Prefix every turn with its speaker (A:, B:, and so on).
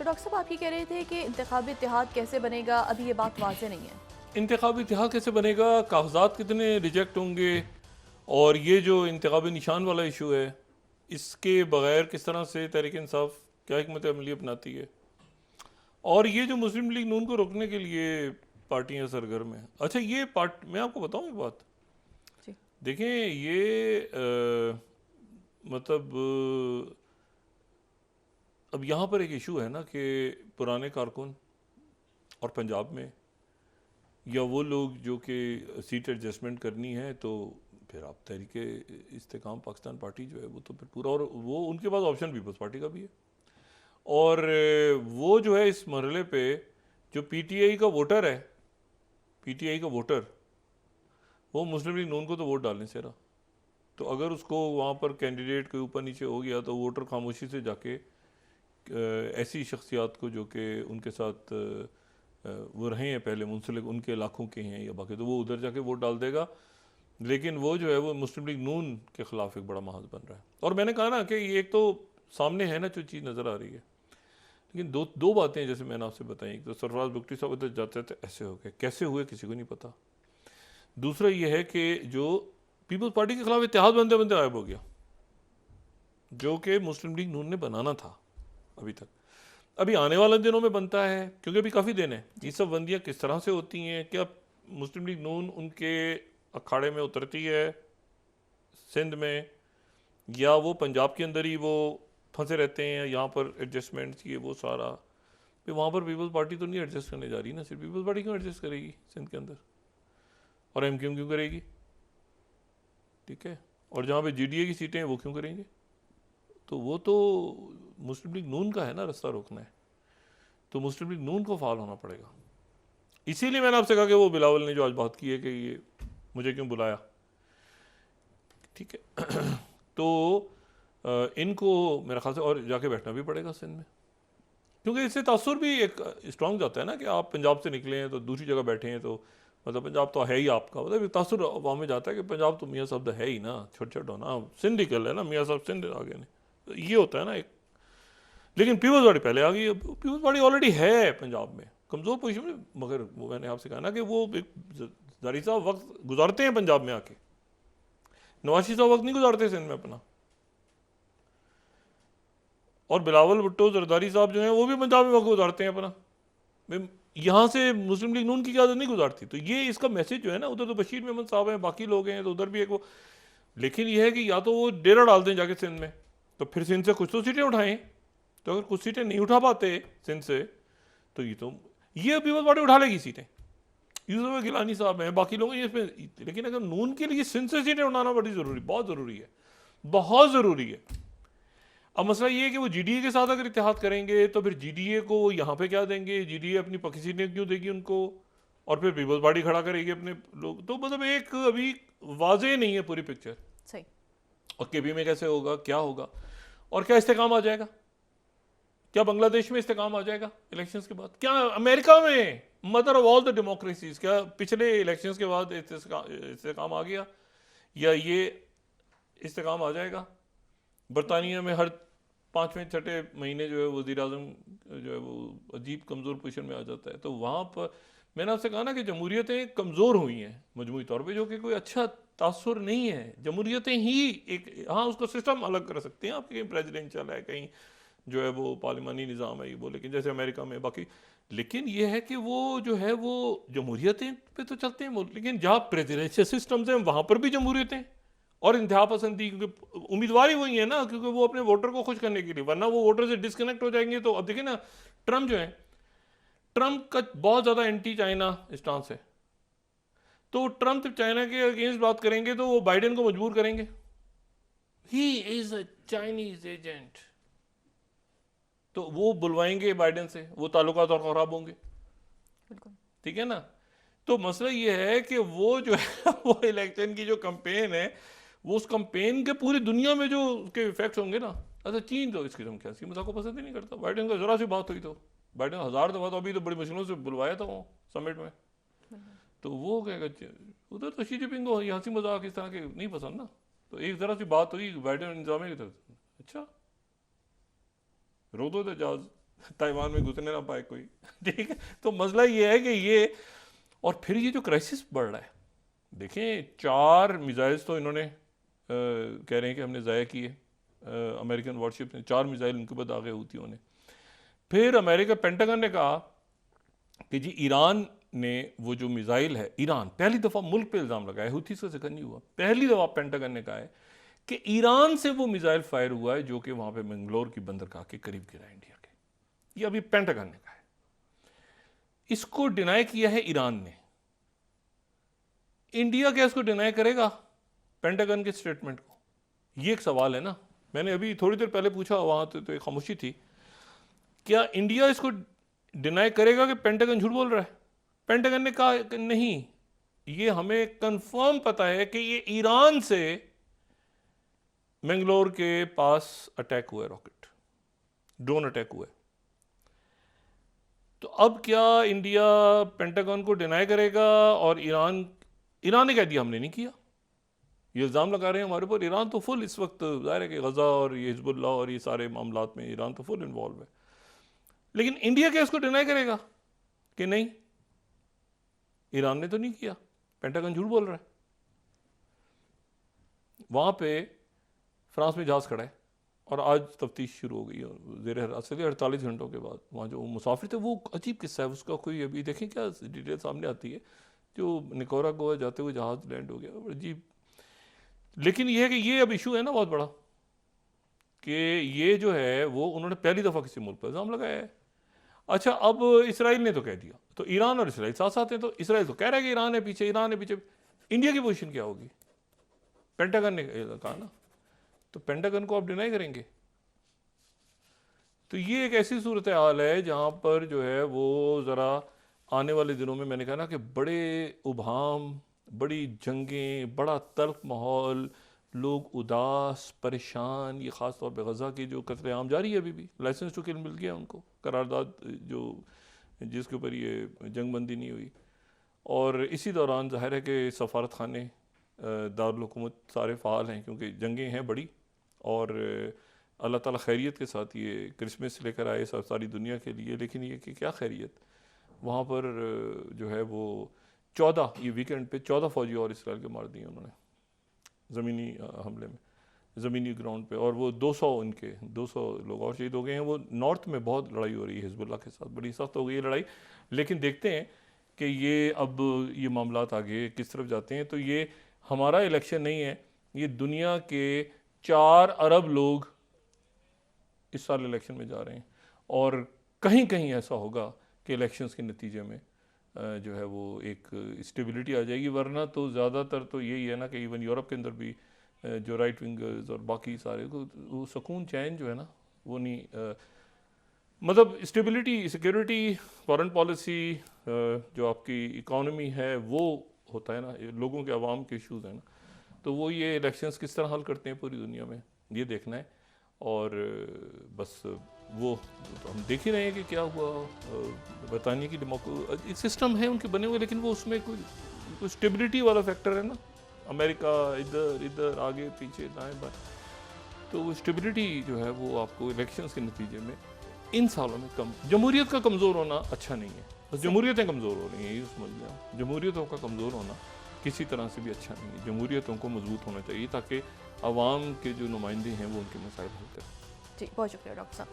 A: Doctor साहब आप ये कह रहे थे कि इंतखाबी इत्तेहाद कैसे बनेगा, अभी ये बात वाज़ेह नहीं है।
B: इंतखाबी इतिहाद कैसे बनेगा, कागजात कितने रिजेक्ट होंगे, और ये जो इंतखाबी निशान वाला इशू है, इसके बगैर किस तरह से तहरीक इंसाफ क्या हिकमत अमली अपनाती है, और ये जो मुस्लिम लीग नून को रोकने के लिए पार्टियां सरगर्म हैं। अच्छा, ये मैं आपको बताऊं एक बात।
A: जी।
B: देखें, ये मतलब अब यहाँ पर एक इशू है ना कि पुराने कारकुन और पंजाब में, या वो लोग जो कि सीट एडजस्टमेंट करनी है, तो फिर आप तहरीके इस्तेकाम पाकिस्तान पार्टी जो है वो तो फिर पूरा, और वो उनके पास ऑप्शन पीपल्स पार्टी का भी है। और वो जो है इस मरहले पे जो पीटीआई का वोटर है, पीटीआई का वोटर, वो मुस्लिम लीग नून को तो वोट डालने से रहा। तो अगर उसको वहाँ पर कैंडिडेट के ऊपर नीचे हो गया तो वोटर खामोशी से जाके ऐसी शख्सियात को जो कि उनके साथ वो रहे हैं पहले मुंसलिक, उनके इलाकों के हैं या बाकी, तो वो उधर जाके वोट डाल देगा। लेकिन वो जो है वो मुस्लिम लीग नून के ख़िलाफ़ एक बड़ा महाज बन रहा है। और मैंने कहा ना कि ये एक तो सामने है ना जो चीज़ नज़र आ रही है, लेकिन दो बातें जैसे मैंने आपसे बताई। तो सरफराज बुगटी साहब इधर जाते थे, ऐसे हो गए, कैसे हुए किसी को नहीं पता। दूसरा ये है कि जो पीपल्स पार्टी के खिलाफ इत्तेहाद बनते बनते गायब हो गया, जो कि मुस्लिम लीग नून ने बनाना था अभी तक। अभी आने वाले दिनों में बनता है, क्योंकि अभी काफ़ी दिन है। ये सब बंदियाँ किस तरह से होती हैं, क्या मुस्लिम लीग नून उनके अखाड़े में उतरती है सिंध में, या वो पंजाब के अंदर ही वो फंसे रहते हैं, यहाँ पर एडजस्टमेंट ये वो सारा। फिर वहाँ पर पीपल्स पार्टी तो नहीं एडजस्ट करने जा रही ना, सिर्फ पीपल्स पार्टी क्यों एडजस्ट करेगी सिंध के अंदर, और एमक्यूएम क्यों करेगी, ठीक है। और जहाँ पे जीडीए की सीटें हैं वो क्यों करेंगे। तो वो तो मुस्लिम लीग नून का है ना रास्ता रोकना है, तो मुस्लिम लीग नून को फाल होना पड़ेगा। इसीलिए मैंने आपसे कहा कि वो बिलावल ने जो आज बात की है कि ये मुझे क्यों बुलाया, ठीक है। तो इनको मेरे ख्याल से और जाके बैठना भी पड़ेगा सिंध में, क्योंकि इससे तासुर भी एक स्ट्रॉन्ग जाता है ना कि आप पंजाब से निकले हैं तो दूसरी जगह बैठे हैं, तो मतलब पंजाब तो है ही आपका, मतलब तासुर अवाम में जाता है कि पंजाब तो मियाँ साहब है ही ना, छोट छोट हो ना, सिंध निकल है ना, मियाँ साहब सिंध आ गए। तो ये होता है ना एक। लेकिन पीपल्स पार्टी पहले आ गई, पीपल्स पार्टी ऑलरेडी है पंजाब में कमज़ोर पोजीशन में, मगर वो मैंने आपसे कहा ना कि वो एक ज़ारी साहब वक्त गुजारते हैं पंजाब में आके, नवाज शरीफ साहब वक्त नहीं गुजारते सिंध में अपना, और बिलावल भुट्टो जरदारी साहब जो हैं वो भी पंजाब में वक्त गुजारते हैं अपना। यहाँ से मुस्लिम लीग नून की इजाज़त नहीं गुजारती। तो ये इसका मैसेज जो है ना, उधर तो बशीर मेहमद साहब हैं, बाकी लोग हैं, तो उधर भी एक वो, लेकिन ये है कि या तो वो डेरा डाल दें जाके सिंध में, तो फिर सिंध से कुछ तो सीटें उठाएं। तो अगर कुछ सीटें नहीं उठा पाते सिंध से, तो ये पीपल्स पार्टी उठा लेगी सीटें, यूसुफ गिलानी साहब हैं, बाकी लोग हैं इसमें। लेकिन अगर नून के लिए सिंध से सीटें उठाना बड़ी ज़रूरी, बहुत ज़रूरी है, बहुत ज़रूरी है। अब मसला ये है कि वो जीडीए के साथ अगर इत्तेहाद करेंगे तो फिर जीडीए को वो यहाँ पे क्या देंगे, जीडीए अपनी पक्की सीटें क्यों देगी उनको, और फिर पीपल्स पार्टी खड़ा करेगी अपने लोग। तो मतलब एक अभी वाजे नहीं है पूरी पिक्चर।
A: सही।
B: और केपी में कैसे होगा, क्या होगा, और क्या इस्तेकाम आ जाएगा, क्या बांग्लादेश में इस्तेकाम आ जाएगा इलेक्शंस के बाद, क्या अमेरिका में mother of all the democracies, क्या पिछले इलेक्शंस के बाद इस्तेकाम आ गया, या ये इस्तेकाम आ जाएगा। बरतानिया में हर 5वें 6ठे महीने जो है वज़ीर आज़म जो है वो अजीब कमज़ोर पोजीशन में आ जाता है। तो वहाँ पर मैंने आपसे कहा ना कि जमहूरियतें कमज़ोर हुई हैं मजमूई तौर पे, जो कि कोई अच्छा तासुर नहीं है। जमहूरियतें ही एक, हाँ उसको सिस्टम अलग कर सकते हैं आप, कहीं प्रेजिडेंशियल है, कहीं जो है वो पार्लिमानी निज़ाम है, ये वो, लेकिन जैसे अमेरिका में बाकी। लेकिन ये है कि वो जो है वो जमहूरियतें पे तो चलते हैं मुल्क, लेकिन जहाँ प्रेजिडेंशियल सिस्टम्स हैं वहाँ पर भी जमहूरियतें और इंतहा पसंदी, क्योंकि उम्मीदवार ही वही है ना, क्योंकि वो अपने वोटर को खुश करने के लिए, वरना वो वोटर से डिस्कनेक्ट हो जाएंगे। तो अब देखिए ना, ट्रम्प जो है, ट्रम्प का बहुत ज़्यादा एंटी चाइना स्टांस है, तो ट्रम्प चाइना के अगेंस्ट बात करेंगे तो वो बाइडेन को मजबूर करेंगे, he is a Chinese agent, तो वो बुलवाएंगे बाइडेन से, वो ताल्लुकात और ख़राब होंगे, ठीक है ना। तो मसला ये है कि वो जो है वो इलेक्शन की जो कंपेन है, वो उस कंपेन के पूरी दुनिया में जो उसके इफेक्ट्स होंगे ना। अच्छा, चीन तो इसकी हम क्या मजाक को पसंद ही नहीं करता। बाइडेन का जरा सी बात हुई तो बाइडेन 1000 दफा तो अभी तो बड़ी मुश्किलों से बुलवाया था वो समिट में, तो वो कहेगा उधर तो शी जिनपिंग को हंसी मजाक इस तरह के नहीं पसंद ना। तो एक जरा सी बात हुई बाइडेन इंतजाम की तरफ, अच्छा रोक दो जहाज, ताइवान में घुसने ना पाए कोई। ठीक है, तो मसला ये है कि ये, और फिर ये जो क्राइसिस बढ़ रहा है, देखें 4 मिसाइल्स तो इन्होंने कह रहे हैं कि हमने ज़ाया किए, अमेरिकन वॉरशिप ने 4 मिसाइल उनके ऊपर दागे हूतियों ने। फिर अमेरिका पेंटागन ने कहा कि जी ईरान ने वो जो मिसाइल है, ईरान पहली दफ़ा मुल्क पे इल्ज़ाम लगाया, हूथी से जिक्र नहीं हुआ, पहली दफ़ा पेंटागन ने कहा है कि ईरान से वो मिसाइल फायर हुआ है जो कि वहाँ पे मंगलोर की बंदरगाह के करीब गिरा इंडिया के। ये अभी पेंटागन ने कहा है। इसको डिनाई किया है ईरान ने। इंडिया क्या इसको डिनाई करेगा पेंटागन के स्टेटमेंट को? ये एक सवाल है ना। मैंने अभी थोड़ी देर पहले पूछा, वहाँ तो एक खामोशी थी। क्या इंडिया इसको डिनाई करेगा कि पेंटागन झूठ बोल रहा है? पेंटागन ने कहा कि नहीं, ये हमें कंफर्म पता है कि ये ईरान से मंगलोर के पास अटैक हुआ है, रॉकेट ड्रोन अटैक हुआ है। तो अब क्या इंडिया पेंटागन को डिनाई करेगा? और ईरान ने कह दिया हमने नहीं किया। ये इल्ज़ाम लगा रहे हैं हमारे ऊपर। ईरान तो फुल इस वक्त ज़ाहिर है कि गज़ा और ये हिजबुल्लाह और ये सारे मामलात में ईरान तो फुल इन्वॉल्व है। लेकिन इंडिया क्या इसको डिनाई करेगा कि नहीं, ईरान ने तो नहीं किया, पेंटागन झूठ बोल रहा है? वहाँ पे फ्रांस में जहाज़ खड़ा है और आज तफ्तीश शुरू हो गई है ज़ेर हिरासत से 48 घंटों के बाद। वहाँ जो मुसाफिर थे, वो अजीब किस्सा है उसका, कोई अभी देखें क्या डिटेल सामने आती है। जो निकोरा गोवा जाते हुए जहाज़ लैंड हो गया, अजीब। लेकिन ये है कि ये अब इशू है ना बहुत बड़ा, कि ये जो है वो उन्होंने पहली दफ़ा किसी मुल्क पर इल्ज़ाम लगाया है। अच्छा, अब इसराइल ने तो कह दिया, तो ईरान और इसराइल साथ साथ हैं, तो इसराइल तो कह रहा है कि ईरान है पीछे, ईरान है पीछे। इंडिया की पोजीशन क्या होगी? पेंटागन ने कहा ना, तो पेंटागन को आप डिनाई करेंगे? तो ये एक ऐसी सूरत हाल है जहाँ पर जो है वो ज़रा आने वाले दिनों में, मैंने कहा ना कि बड़े उभाम, बड़ी जंगें, बड़ा तल्ख माहौल, लोग उदास परेशान। ये ख़ास तौर पे गज़ा की जो कत्लेआम जारी है, अभी भी लाइसेंस टू किल मिल गया उनको, करारदाद जो जिसके ऊपर ये जंगबंदी नहीं हुई। और इसी दौरान ज़ाहिर है कि सफारत खाने, दारुल हुकूमत सारे फ़ाल हैं, क्योंकि जंगें हैं बड़ी। और अल्लाह ताला खैरियत के साथ ये क्रिसमस लेकर आए सारी दुनिया के लिए। लेकिन ये कि क्या खैरियत, वहाँ पर जो है वो 14 ये वीकेंड पे 14 फौजी और इसराइल के मार दिए उन्होंने ज़मीनी हमले में, ज़मीनी ग्राउंड पे। और वो 200 लोग और शहीद हो गए हैं। वो नॉर्थ में बहुत लड़ाई हो रही है हिजबुल्लाह के साथ, बड़ी सख्त हो गई है लड़ाई। लेकिन देखते हैं कि ये अब ये मामलात आगे किस तरफ जाते हैं। तो ये हमारा इलेक्शन नहीं है, ये दुनिया के 4 अरब लोग इस साल इलेक्शन में जा रहे हैं। और कहीं कहीं ऐसा होगा कि इलेक्शंस के नतीजे में जो है वो एक स्टेबिलिटी आ जाएगी। वरना तो ज़्यादातर तो यही है ना कि इवन यूरोप के अंदर भी जो राइट विंगर्स और बाकी सारे को वो सुकून चैन जो है ना वो नहीं, मतलब स्टेबिलिटी, सिक्योरिटी, फॉरेन पॉलिसी, जो आपकी इकॉनमी है वो होता है ना, लोगों के आवाम के इश्यूज़ हैं ना, तो वो ये इलेक्शंस किस तरह हल करते हैं पूरी दुनिया में, ये देखना है। और बस वो तो हम देख ही रहे हैं कि क्या हुआ। बरतानिया की सिस्टम है उनके बने हुए, लेकिन वो उसमें कोई स्टेबिलिटी वाला फैक्टर है ना, अमेरिका इधर इधर आगे पीछे दाएं बाएं, तो वो स्टेबिलिटी जो है वो आपको इलेक्शंस के नतीजे में इन सालों में कम। जमहूरियत का कमज़ोर होना अच्छा नहीं है, बस जमहूरियतें कमज़ोर हो रही हैं, ये समझ लिया। जमहूरियतों का कमज़ोर होना किसी तरह से भी अच्छा नहीं है। जमहूरियतों को मजबूत होना चाहिए ताकि आवाम के जो नुमाइंदे हैं वो उनके मसाइल हल करें।
A: जी, बहुत शुक्रिया डॉक्टर साहब।